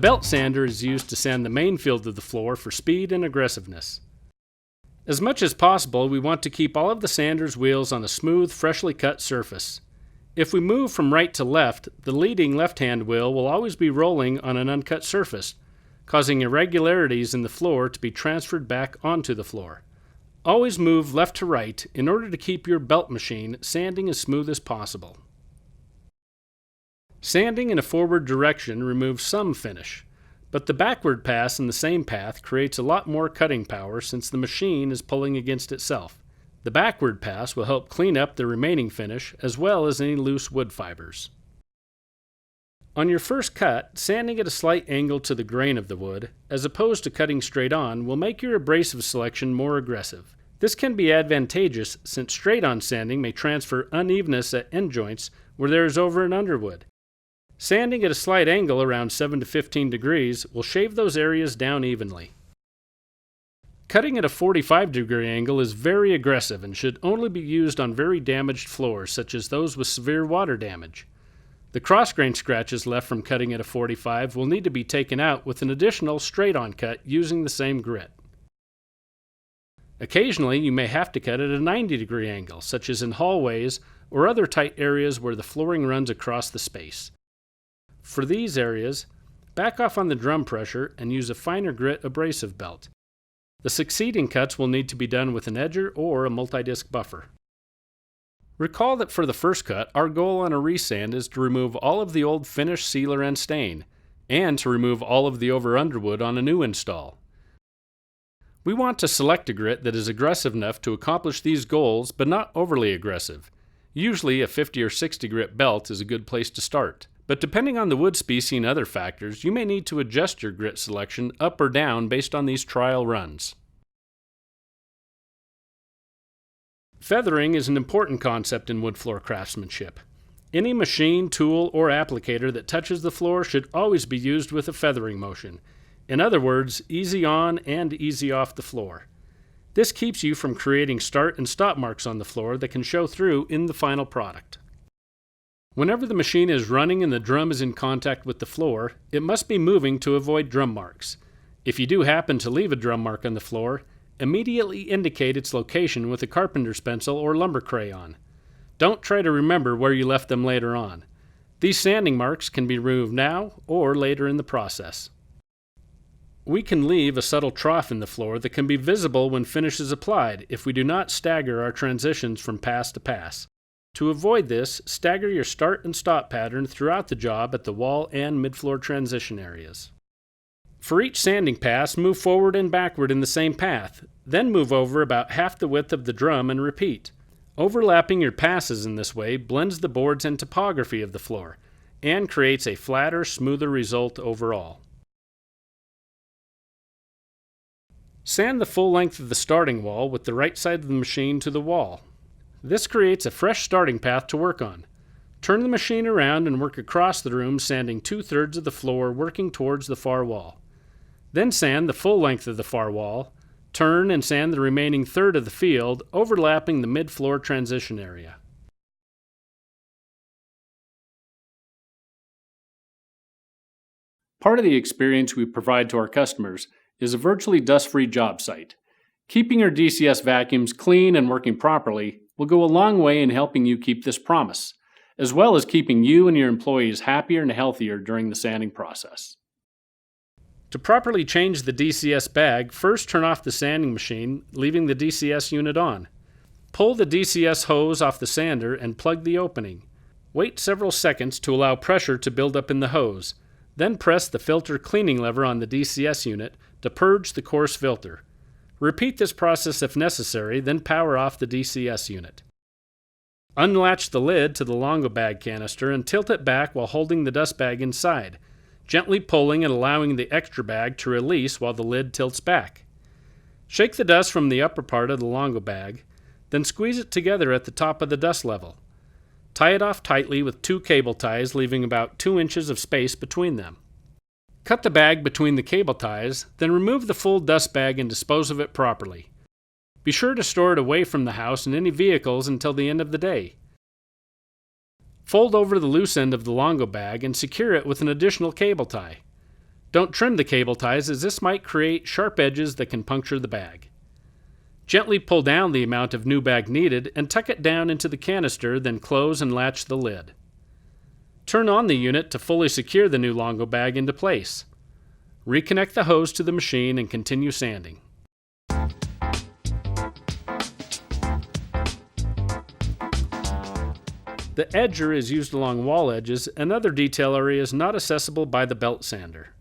belt sander is used to sand the main field of the floor for speed and aggressiveness. As much as possible, we want to keep all of the sander's wheels on a smooth, freshly cut surface. If we move from right to left, the leading left-hand wheel will always be rolling on an uncut surface, causing irregularities in the floor to be transferred back onto the floor. Always move left to right in order to keep your belt machine sanding as smooth as possible. Sanding in a forward direction removes some finish, but the backward pass in the same path creates a lot more cutting power since the machine is pulling against itself. The backward pass will help clean up the remaining finish as well as any loose wood fibers. On your first cut, sanding at a slight angle to the grain of the wood, as opposed to cutting straight on, will make your abrasive selection more aggressive. This can be advantageous since straight-on sanding may transfer unevenness at end joints where there is over and underwood. Sanding at a slight angle around 7 to 15 degrees will shave those areas down evenly. Cutting at a 45-degree angle is very aggressive and should only be used on very damaged floors such as those with severe water damage. The cross-grain scratches left from cutting at a 45 will need to be taken out with an additional straight-on cut using the same grit. Occasionally, you may have to cut at a 90-degree angle, such as in hallways or other tight areas where the flooring runs across the space. For these areas, back off on the drum pressure and use a finer grit abrasive belt. The succeeding cuts will need to be done with an edger or a multi-disc buffer. Recall that for the first cut, our goal on a resand is to remove all of the old finish, sealer, and stain, and to remove all of the over-underwood on a new install. We want to select a grit that is aggressive enough to accomplish these goals, but not overly aggressive. Usually a 50 or 60 grit belt is a good place to start, but depending on the wood species and other factors, you may need to adjust your grit selection up or down based on these trial runs. Feathering is an important concept in wood floor craftsmanship. Any machine, tool, or applicator that touches the floor should always be used with a feathering motion. In other words, easy on and easy off the floor. This keeps you from creating start and stop marks on the floor that can show through in the final product. Whenever the machine is running and the drum is in contact with the floor, it must be moving to avoid drum marks. If you do happen to leave a drum mark on the floor, immediately indicate its location with a carpenter's pencil or lumber crayon. Don't try to remember where you left them later on. These sanding marks can be removed now or later in the process. We can leave a subtle trough in the floor that can be visible when finish is applied if we do not stagger our transitions from pass to pass. To avoid this, stagger your start and stop pattern throughout the job at the wall and mid-floor transition areas. For each sanding pass, move forward and backward in the same path, then move over about half the width of the drum and repeat. Overlapping your passes in this way blends the boards and topography of the floor, and creates a flatter, smoother result overall. Sand the full length of the starting wall with the right side of the machine to the wall. This creates a fresh starting path to work on. Turn the machine around and work across the room, sanding 2/3 of the floor working towards the far wall. Then sand the full length of the far wall, turn and sand the remaining third of the field, overlapping the mid-floor transition area. Part of the experience we provide to our customers is a virtually dust-free job site. Keeping your DCS vacuums clean and working properly will go a long way in helping you keep this promise, as well as keeping you and your employees happier and healthier during the sanding process. To properly change the DCS bag, first turn off the sanding machine, leaving the DCS unit on. Pull the DCS hose off the sander and plug the opening. Wait several seconds to allow pressure to build up in the hose. Then press the filter cleaning lever on the DCS unit to purge the coarse filter. Repeat this process if necessary, then power off the DCS unit. Unlatch the lid to the Longo bag canister and tilt it back while holding the dust bag inside, gently pulling and allowing the extra bag to release while the lid tilts back. Shake the dust from the upper part of the Longo bag, then squeeze it together at the top of the dust level. Tie it off tightly with 2 cable ties, leaving about 2 inches of space between them. Cut the bag between the cable ties, then remove the full dust bag and dispose of it properly. Be sure to store it away from the house and any vehicles until the end of the day. Fold over the loose end of the Longo bag and secure it with an additional cable tie. Don't trim the cable ties, as this might create sharp edges that can puncture the bag. Gently pull down the amount of new bag needed and tuck it down into the canister, then close and latch the lid. Turn on the unit to fully secure the new Longo bag into place. Reconnect the hose to the machine and continue sanding. The edger is used along wall edges and other detail areas not accessible by the belt sander.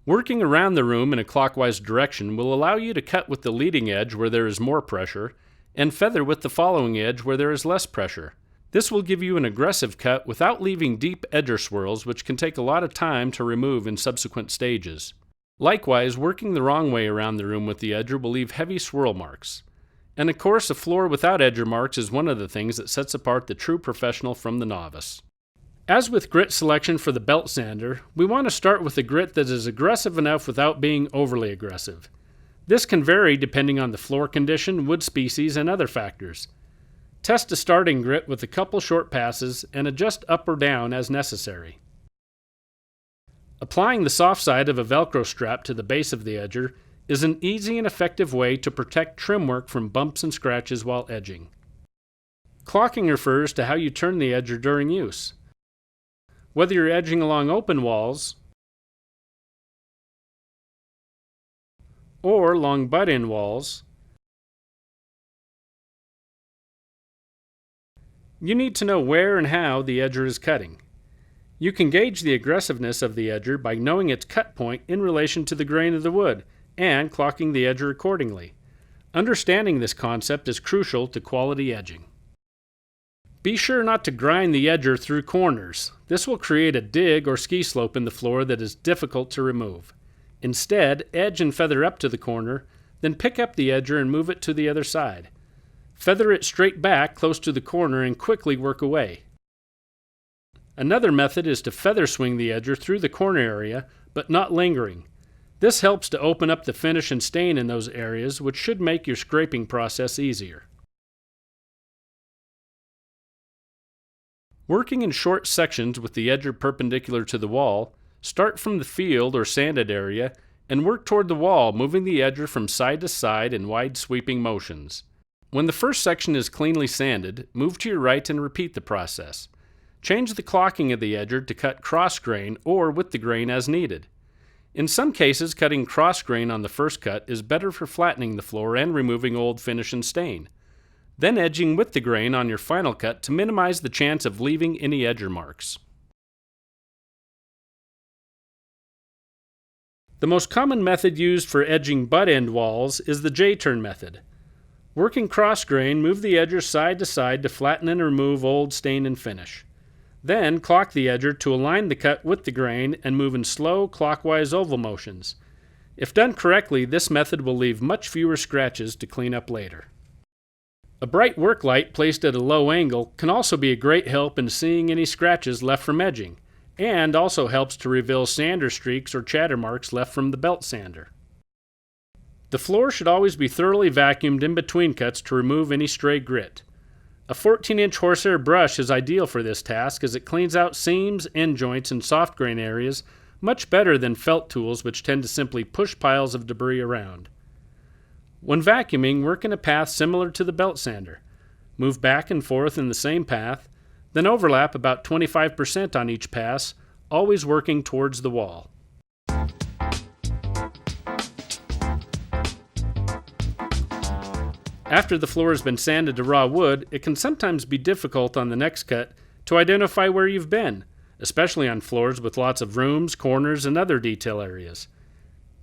Working around the room in a clockwise direction will allow you to cut with the leading edge where there is more pressure, and feather with the following edge where there is less pressure. This will give you an aggressive cut without leaving deep edger swirls, which can take a lot of time to remove in subsequent stages. Likewise, working the wrong way around the room with the edger will leave heavy swirl marks. And of course, a floor without edger marks is one of the things that sets apart the true professional from the novice. As with grit selection for the belt sander, we want to start with a grit that is aggressive enough without being overly aggressive. This can vary depending on the floor condition, wood species, and other factors. Test a starting grit with a couple short passes and adjust up or down as necessary. Applying the soft side of a Velcro strap to the base of the edger is an easy and effective way to protect trim work from bumps and scratches while edging. Clocking refers to how you turn the edger during use. Whether you're edging along open walls or along butt-in walls, you need to know where and how the edger is cutting. You can gauge the aggressiveness of the edger by knowing its cut point in relation to the grain of the wood and clocking the edger accordingly. Understanding this concept is crucial to quality edging. Be sure not to grind the edger through corners. This will create a dig or ski slope in the floor that is difficult to remove. Instead, edge and feather up to the corner, then pick up the edger and move it to the other side. Feather it straight back close to the corner and quickly work away. Another method is to feather swing the edger through the corner area, but not lingering. This helps to open up the finish and stain in those areas, which should make your scraping process easier. Working in short sections with the edger perpendicular to the wall, start from the field or sanded area and work toward the wall, moving the edger from side to side in wide sweeping motions. When the first section is cleanly sanded, move to your right and repeat the process. Change the clocking of the edger to cut cross grain or with the grain as needed. In some cases, cutting cross grain on the first cut is better for flattening the floor and removing old finish and stain. Then edging with the grain on your final cut to minimize the chance of leaving any edger marks. The most common method used for edging butt-end walls is the J-turn method. Working cross grain, move the edger side to side to flatten and remove old stain and finish. Then clock the edger to align the cut with the grain and move in slow clockwise oval motions. If done correctly, this method will leave much fewer scratches to clean up later. A bright work light placed at a low angle can also be a great help in seeing any scratches left from edging, and also helps to reveal sander streaks or chatter marks left from the belt sander. The floor should always be thoroughly vacuumed in between cuts to remove any stray grit. A 14-inch horsehair brush is ideal for this task, as it cleans out seams, end joints, and soft grain areas much better than felt tools, which tend to simply push piles of debris around. When vacuuming, work in a path similar to the belt sander. Move back and forth in the same path, then overlap about 25% on each pass, always working towards the wall. After the floor has been sanded to raw wood, it can sometimes be difficult on the next cut to identify where you've been, especially on floors with lots of rooms, corners, and other detail areas.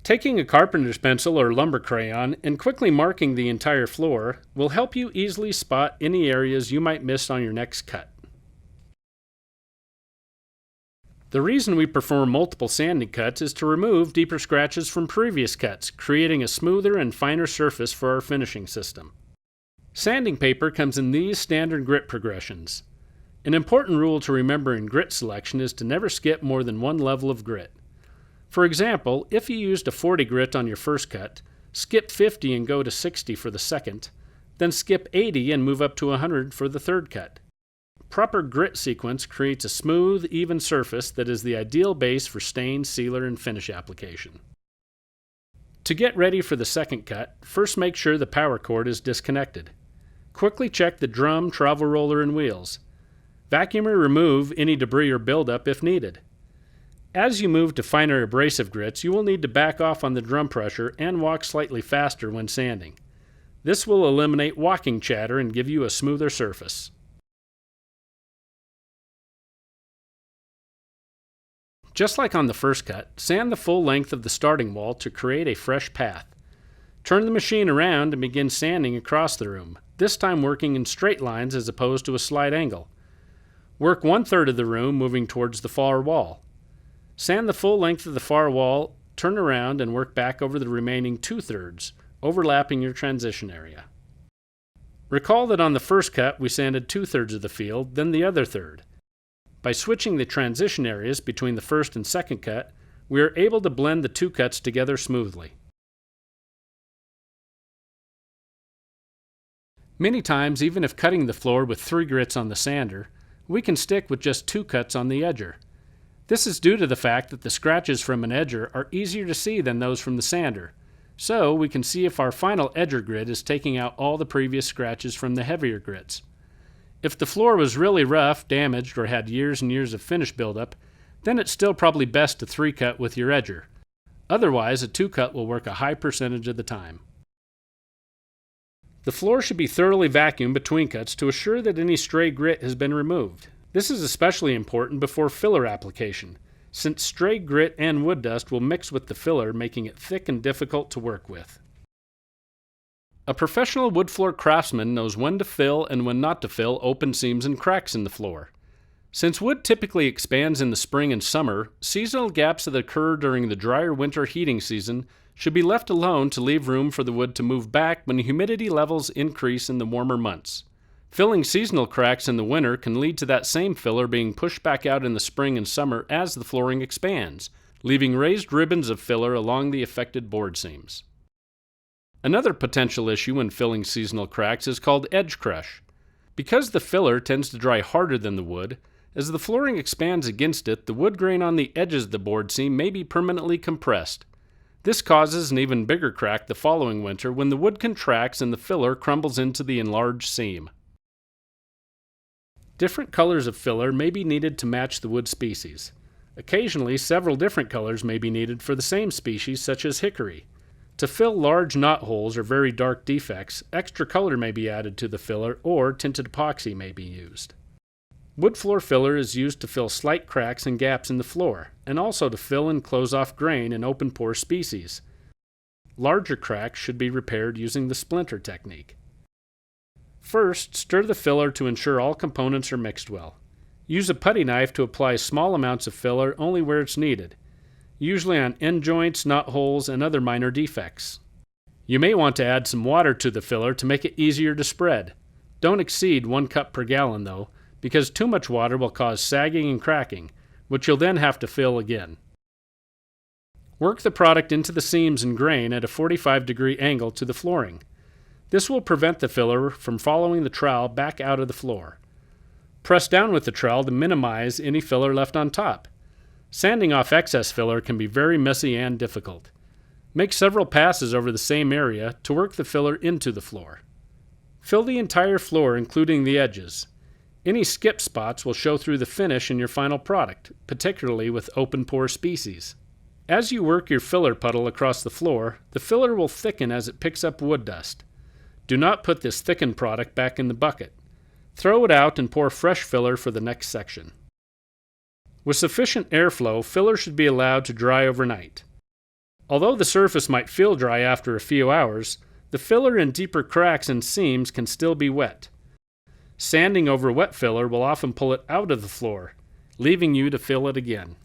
Taking a carpenter's pencil or lumber crayon and quickly marking the entire floor will help you easily spot any areas you might miss on your next cut. The reason we perform multiple sanding cuts is to remove deeper scratches from previous cuts, creating a smoother and finer surface for our finishing system. Sanding paper comes in these standard grit progressions. An important rule to remember in grit selection is to never skip more than one level of grit. For example, if you used a 40 grit on your first cut, skip 50 and go to 60 for the second, then skip 80 and move up to 100 for the third cut. Proper grit sequence creates a smooth, even surface that is the ideal base for stain, sealer, and finish application. To get ready for the second cut, first make sure the power cord is disconnected. Quickly check the drum, travel roller, and wheels. Vacuum or remove any debris or buildup if needed. As you move to finer abrasive grits, you will need to back off on the drum pressure and walk slightly faster when sanding. This will eliminate walking chatter and give you a smoother surface. Just like on the first cut, sand the full length of the starting wall to create a fresh path. Turn the machine around and begin sanding across the room, this time working in straight lines as opposed to a slight angle. Work 1/3 of the room moving towards the far wall. Sand the full length of the far wall, turn around and work back over the remaining 2/3, overlapping your transition area. Recall that on the first cut we sanded 2/3 of the field, then the other third. By switching the transition areas between the first and second cut, we are able to blend the two cuts together smoothly. Many times, even if cutting the floor with 3 grits on the sander, we can stick with just 2 cuts on the edger. This is due to the fact that the scratches from an edger are easier to see than those from the sander, so we can see if our final edger grit is taking out all the previous scratches from the heavier grits. If the floor was really rough, damaged, or had years and years of finish buildup, then it's still probably best to 3-cut with your edger. Otherwise, a 2-cut will work a high percentage of the time. The floor should be thoroughly vacuumed between cuts to assure that any stray grit has been removed. This is especially important before filler application, since stray grit and wood dust will mix with the filler, making it thick and difficult to work with. A professional wood floor craftsman knows when to fill and when not to fill open seams and cracks in the floor. Since wood typically expands in the spring and summer, seasonal gaps that occur during the drier winter heating season should be left alone to leave room for the wood to move back when humidity levels increase in the warmer months. Filling seasonal cracks in the winter can lead to that same filler being pushed back out in the spring and summer as the flooring expands, leaving raised ribbons of filler along the affected board seams. Another potential issue when filling seasonal cracks is called edge crush. Because the filler tends to dry harder than the wood, as the flooring expands against it, the wood grain on the edges of the board seam may be permanently compressed. This causes an even bigger crack the following winter when the wood contracts and the filler crumbles into the enlarged seam. Different colors of filler may be needed to match the wood species. Occasionally, several different colors may be needed for the same species, such as hickory. To fill large knot holes or very dark defects, extra color may be added to the filler or tinted epoxy may be used. Wood floor filler is used to fill slight cracks and gaps in the floor, and also to fill and close off grain in open pore species. Larger cracks should be repaired using the splinter technique. First, stir the filler to ensure all components are mixed well. Use a putty knife to apply small amounts of filler only where it's needed, usually on end joints, knot holes, and other minor defects. You may want to add some water to the filler to make it easier to spread. Don't exceed 1 cup per gallon though, because too much water will cause sagging and cracking, which you'll then have to fill again. Work the product into the seams and grain at a 45-degree angle to the flooring. This will prevent the filler from following the trowel back out of the floor. Press down with the trowel to minimize any filler left on top. Sanding off excess filler can be very messy and difficult. Make several passes over the same area to work the filler into the floor. Fill the entire floor, including the edges. Any skip spots will show through the finish in your final product, particularly with open pore species. As you work your filler puddle across the floor, the filler will thicken as it picks up wood dust. Do not put this thickened product back in the bucket. Throw it out and pour fresh filler for the next section. With sufficient airflow, filler should be allowed to dry overnight. Although the surface might feel dry after a few hours, the filler in deeper cracks and seams can still be wet. Sanding over wet filler will often pull it out of the floor, leaving you to fill it again.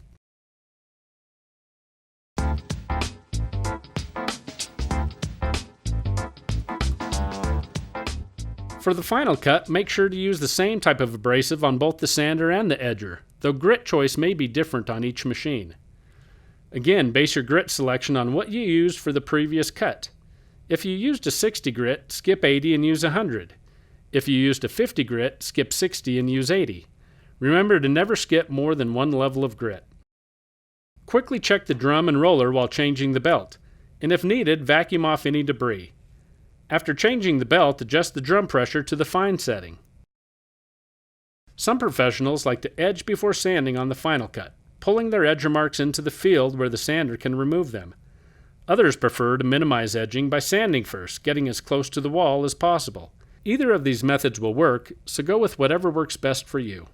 For the final cut, make sure to use the same type of abrasive on both the sander and the edger, though grit choice may be different on each machine. Again, base your grit selection on what you used for the previous cut. If you used a 60 grit, skip 80 and use 100. If you used a 50 grit, skip 60 and use 80. Remember to never skip more than one level of grit. Quickly check the drum and roller while changing the belt, and if needed, vacuum off any debris. After changing the belt, adjust the drum pressure to the fine setting. Some professionals like to edge before sanding on the final cut, pulling their edge marks into the field where the sander can remove them. Others prefer to minimize edging by sanding first, getting as close to the wall as possible. Either of these methods will work, so go with whatever works best for you.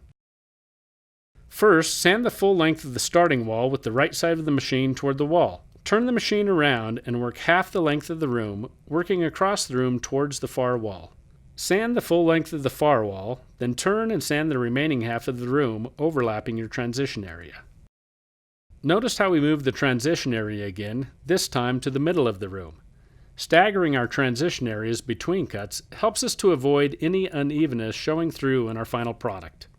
First, sand the full length of the starting wall with the right side of the machine toward the wall. Turn the machine around and work half the length of the room, working across the room towards the far wall. Sand the full length of the far wall, then turn and sand the remaining half of the room, overlapping your transition area. Notice how we move the transition area again, this time to the middle of the room. Staggering our transition areas between cuts helps us to avoid any unevenness showing through in our final product.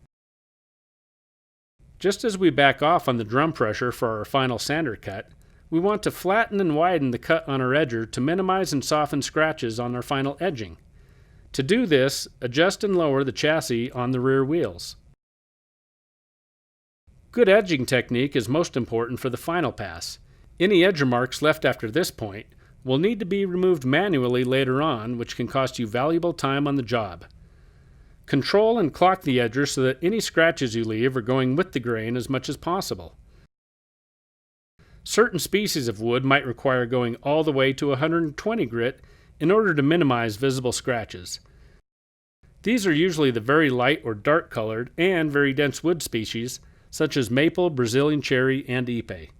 Just as we back off on the drum pressure for our final sander cut, we want to flatten and widen the cut on our edger to minimize and soften scratches on our final edging. To do this, adjust and lower the chassis on the rear wheels. Good edging technique is most important for the final pass. Any edger marks left after this point will need to be removed manually later on, which can cost you valuable time on the job. Control and clock the edger so that any scratches you leave are going with the grain as much as possible. Certain species of wood might require going all the way to 120 grit in order to minimize visible scratches. These are usually the very light or dark colored and very dense wood species, such as maple, Brazilian cherry, and ipe.